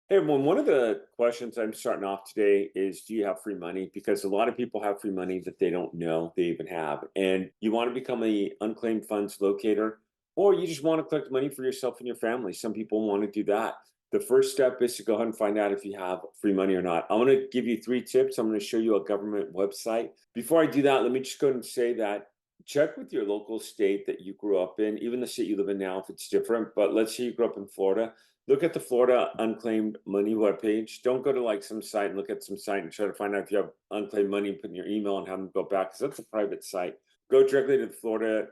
Hey, well, one of the questions I'm starting off today is, do you have free money? Because a lot of people have free money that they don't know they even have. And you want to become a unclaimed funds locator, or you just want to collect money for yourself and your family. Some people want to do that. The first step is to go ahead and find out if you have free money or not. I'm going to give you three tips. I'm going to show you a government website. Before I do that, let me just go ahead and say that check with your local state that you grew up in, even the state you live in now, if it's different. But let's say you grew up in Florida. Look at the Florida Unclaimed Money webpage. Don't go to like some site and look at some site and try to find out if you have unclaimed money, put in your email and have them go back, because that's a private site. Go directly to the Florida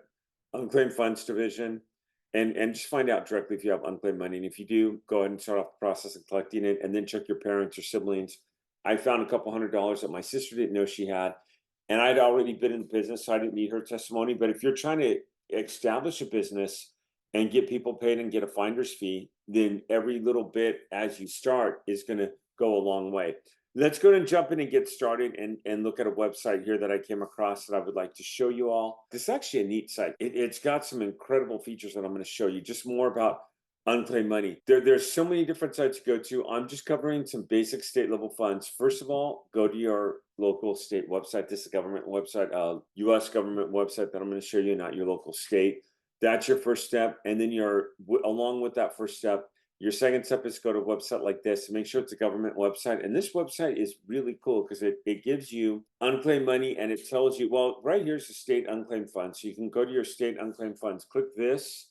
Unclaimed Funds Division and just find out directly if you have unclaimed money. And if you do, go ahead and start off the process of collecting it, and then check your parents or siblings. I found a couple $100 that my sister didn't know she had, and I'd already been in the business, so I didn't need her testimony. But if you're trying to establish a business and get people paid and get a finder's fee, then every little bit as you start is going to go a long way. Let's go ahead and jump in and get started and look at a website here that I came across that I would like to show you all. This is actually a neat site. It's got some incredible features that I'm going to show you, just more about unclaimed money. There's so many different sites to go to. I'm just covering some basic state level funds. First of all, go to your local state website. This is a government website, US government website that I'm going to show you, not your local state. That's your first step. And then along with that first step, your second step is go to a website like this. Make sure it's a government website. And this website is really cool because it gives you unclaimed money, and it tells you, well, right here's the state unclaimed funds. So you can go to your state unclaimed funds, click this,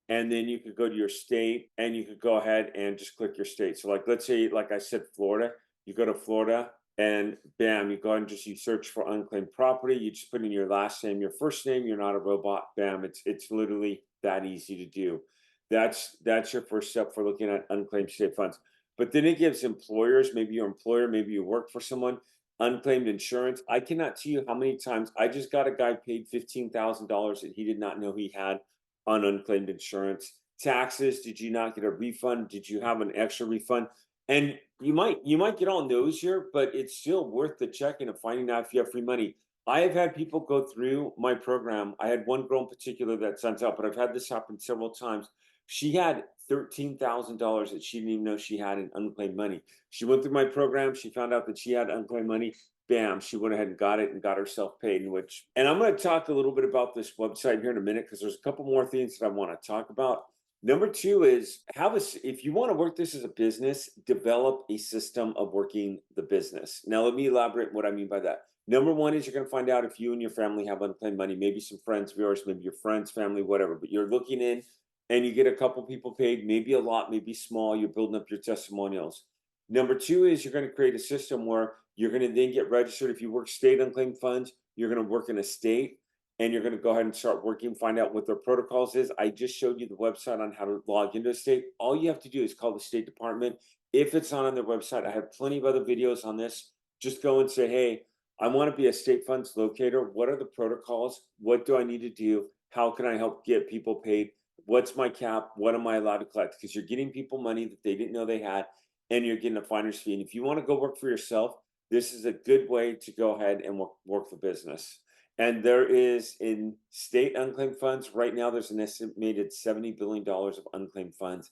and then you could go to your state and you could go ahead and just click your state. So like, let's say, like I said, Florida, you go to Florida and bam, you go ahead and you search for unclaimed property. You just put in your last name, your first name. You're not a robot. Bam. It's literally that easy to do. That's your first step for looking at unclaimed state funds. But then it gives employers, maybe your employer, maybe you work for someone, unclaimed insurance. I cannot tell you how many times I just got a guy paid $15,000 that he did not know he had on unclaimed insurance. Taxes, did you not get a refund? Did you have an extra refund? And you might get on those here, but it's still worth the checking of finding out if you have free money. I have had people go through my program. I had one girl in particular that sent out, but I've had this happen several times. She had $13,000 that she didn't even know she had in unclaimed money. She went through my program. She found out that she had unclaimed money. Bam, she went ahead and got it and got herself paid. And I'm going to talk a little bit about this website here in a minute because there's a couple more things that I want to talk about. Number two is if you want to work this as a business, develop a system of working the business. Now, let me elaborate what I mean by that. Number one is you're going to find out if you and your family have unclaimed money, maybe some friends of yours, maybe your friends, family, whatever, but you're looking in and you get a couple people paid, maybe a lot, maybe small, you're building up your testimonials. Number two is you're going to create a system where you're going to then get registered. If you work state unclaimed funds, you're going to work in a state and you're going to go ahead and start working, find out what their protocols is. I just showed you the website on how to log into a state. All you have to do is call the State Department. If it's not on their website, I have plenty of other videos on this. Just go and say, hey, I want to be a state funds locator. What are the protocols? What do I need to do? How can I help get people paid? What's my cap? What am I allowed to collect? Because you're getting people money that they didn't know they had, and you're getting a finder's fee. And if you want to go work for yourself, this is a good way to go ahead and work the business. And there is in state unclaimed funds right now, there's an estimated $70 billion of unclaimed funds.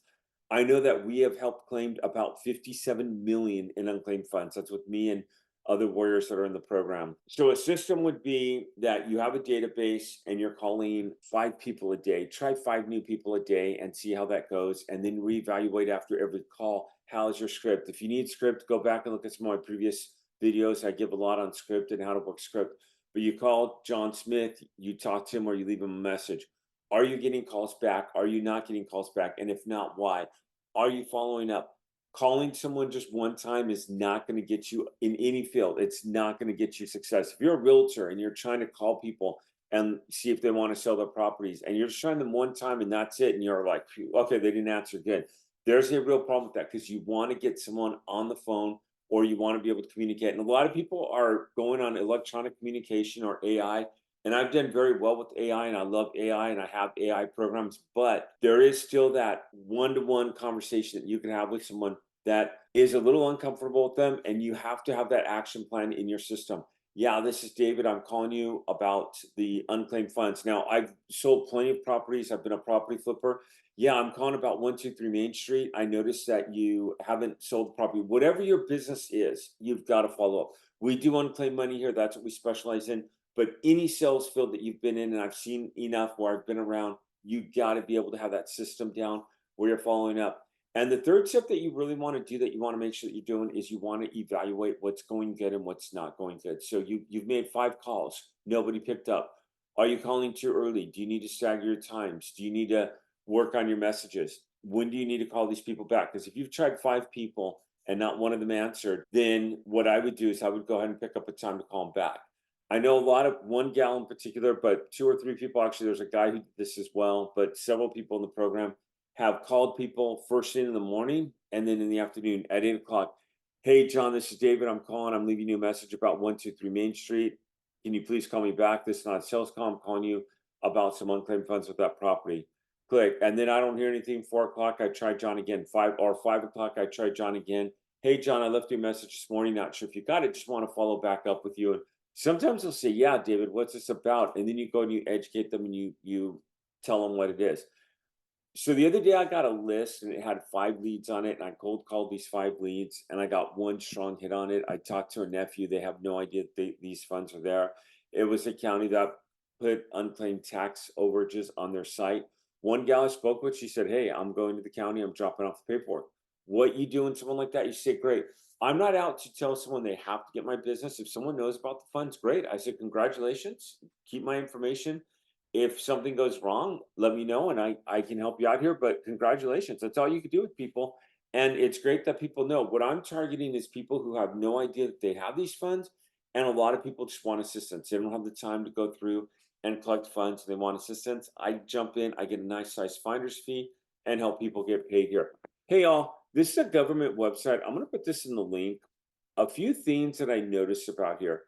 I know that we have helped claimed about 57 million in unclaimed funds. That's with me and other warriors that are in the program. So a system would be that you have a database and you're calling 5 people a day. Try 5 new people a day and see how that goes, and then reevaluate after every call. How's your script? If you need script, go back and look at some of my previous videos. I give a lot on script and how to work script. But you call John Smith, you talk to him, or you leave him a message. Are you getting calls back? Are you not getting calls back? And if not, why? Are you following up? Calling someone just one time is not going to get you in any field. It's not going to get you success. If you're a realtor and you're trying to call people and see if they want to sell their properties, and you're just trying them one time and that's it, and you're like, okay, they didn't answer, good. There's a real problem with that, because you want to get someone on the phone, or you want to be able to communicate. And a lot of people are going on electronic communication or AI. And I've done very well with AI, and I love AI, and I have AI programs, but there is still that one-to-one conversation that you can have with someone that is a little uncomfortable with them, and you have to have that action plan in your system. Yeah, this is David. I'm calling you about the unclaimed funds. Now, I've sold plenty of properties. I've been a property flipper. Yeah, I'm calling about 123 Main Street. I noticed that you haven't sold the property. Whatever your business is, you've got to follow up. We do unclaimed money here. That's what we specialize in. But any sales field that you've been in, and I've seen enough where I've been around, you got to be able to have that system down where you're following up. And the third step that you really want to do, that you want to make sure that you're doing, is you want to evaluate what's going good and what's not going good. So you've made 5 calls, nobody picked up. Are you calling too early? Do you need to stagger your times? Do you need to work on your messages? When do you need to call these people back? Because if you've tried 5 people and not one of them answered, then what I would do is I would go ahead and pick up a time to call them back. I know a lot of, one gal in particular, but 2 or 3 people, actually, there's a guy who did this as well, but several people in the program have called people first thing in the morning and then in the afternoon at 8 o'clock. Hey, John, this is David. I'm calling. I'm leaving you a message about 123 Main Street. Can you please call me back? This is not a sales call. I'm calling you about some unclaimed funds with that property. Click. And then I don't hear anything. 4 o'clock, I tried John again. 5 o'clock, I tried John again. Hey, John, I left you a message this morning. Not sure if you got it. Just want to follow back up with you. And sometimes they'll say, yeah, David, what's this about? And then you go and you educate them and you tell them what it is. So the other day I got a list and it had 5 leads on it, and I cold called these 5 leads, and I got one strong hit on it. I talked to her nephew. They have no idea these funds are there. It was a county that put unclaimed tax overages on their site. One gal I spoke with, she said, hey, I'm going to the county. I'm dropping off the paperwork. What you do in someone like that? You say, great. I'm not out to tell someone they have to get my business. If someone knows about the funds, great. I said, congratulations. Keep my information. If something goes wrong, let me know and I can help you out here. But congratulations. That's all you can do with people. And it's great that people know. What I'm targeting is people who have no idea that they have these funds. And a lot of people just want assistance. They don't have the time to go through and collect funds. They want assistance. I jump in, I get a nice size finder's fee and help people get paid here. Hey, y'all, this is a government website. I'm going to put this in the link. A few things that I noticed about here.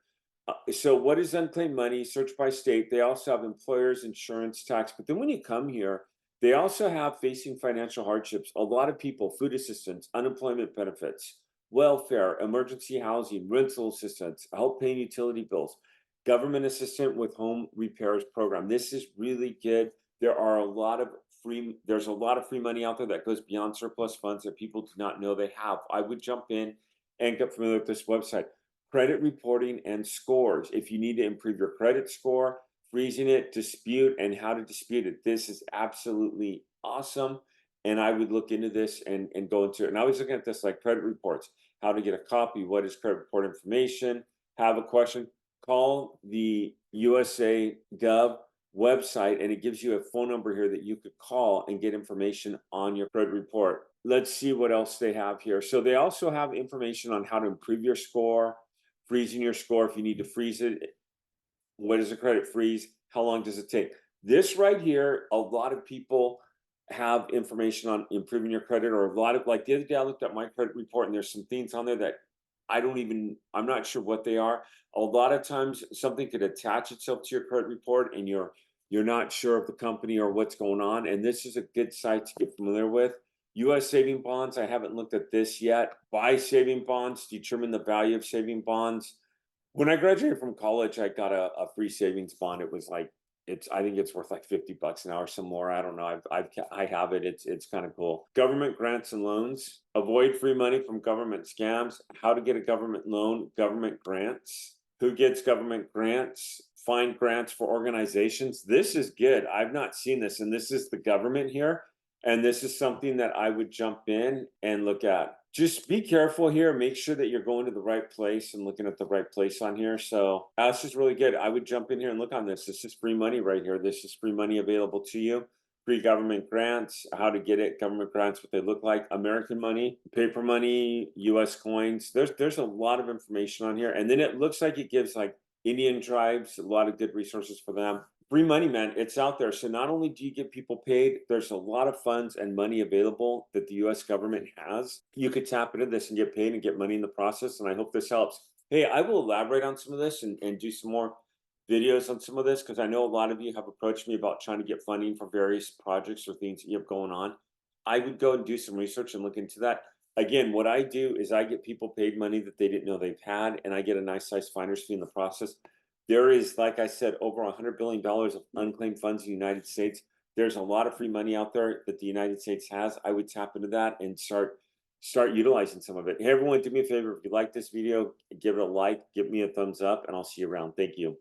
So what is unclaimed money? Search by state. They also have employers insurance tax. But then when you come here, they also have facing financial hardships. A lot of people, food assistance, unemployment benefits, welfare, emergency housing, rental assistance, help paying utility bills, government assistance with home repairs program. This is really good. There's a lot of free money out there that goes beyond surplus funds that people do not know they have. I would jump in and get familiar with this website. Credit reporting and scores. If you need to improve your credit score, freezing it, dispute, and how to dispute it. This is absolutely awesome. And I would look into this and go into it. And I was looking at this like credit reports, how to get a copy, what is credit report information, have a question, call the USA Gov website, and it gives you a phone number here that you could call and get information on your credit report. Let's see what else they have here. So they also have information on how to improve your score, freezing your score if you need to freeze it. What is a credit freeze? How long does it take? This right here, a lot of people have information on improving your credit, or a lot of, like the other day I looked at my credit report and there's some things on there that I'm not sure what they are. A lot of times something could attach itself to your credit report and you're not sure of the company or what's going on. And this is a good site to get familiar with. US saving bonds, I haven't looked at this yet. Buy saving bonds, determine the value of saving bonds. When I graduated from college, I got a free savings bond. It was like, I think it's worth like $50 an hour, some more. I don't know. I have it. It's kind of cool. Government grants and loans. Avoid free money from government scams. How to get a government loan. Government grants. Who gets government grants? Find grants for organizations. This is good. I've not seen this, and this is the government here. And this is something that I would jump in and look at. Just be careful here. Make sure that you're going to the right place and looking at the right place on here. So this is really good. I would jump in here and look on this. This is free money right here. This is free money available to you. Free government grants, how to get it, government grants, what they look like, American money, paper money, US coins. There's a lot of information on here. And then it looks like it gives like Indian tribes, a lot of good resources for them. Free money, man, it's out there. So not only do you get people paid, there's a lot of funds and money available that the US government has. You could tap into this and get paid and get money in the process. And I hope this helps. Hey, I will elaborate on some of this and do some more videos on some of this, because I know a lot of you have approached me about trying to get funding for various projects or things that you have going on. I would go and do some research and look into that. Again, what I do is I get people paid money that they didn't know they've had, and I get a nice size finder's fee in the process. There is, like I said, over $100 billion of unclaimed funds in the United States. There's a lot of free money out there that the United States has. I would tap into that and start utilizing some of it. Hey, everyone, do me a favor. If you like this video, give it a like, give me a thumbs up, and I'll see you around. Thank you.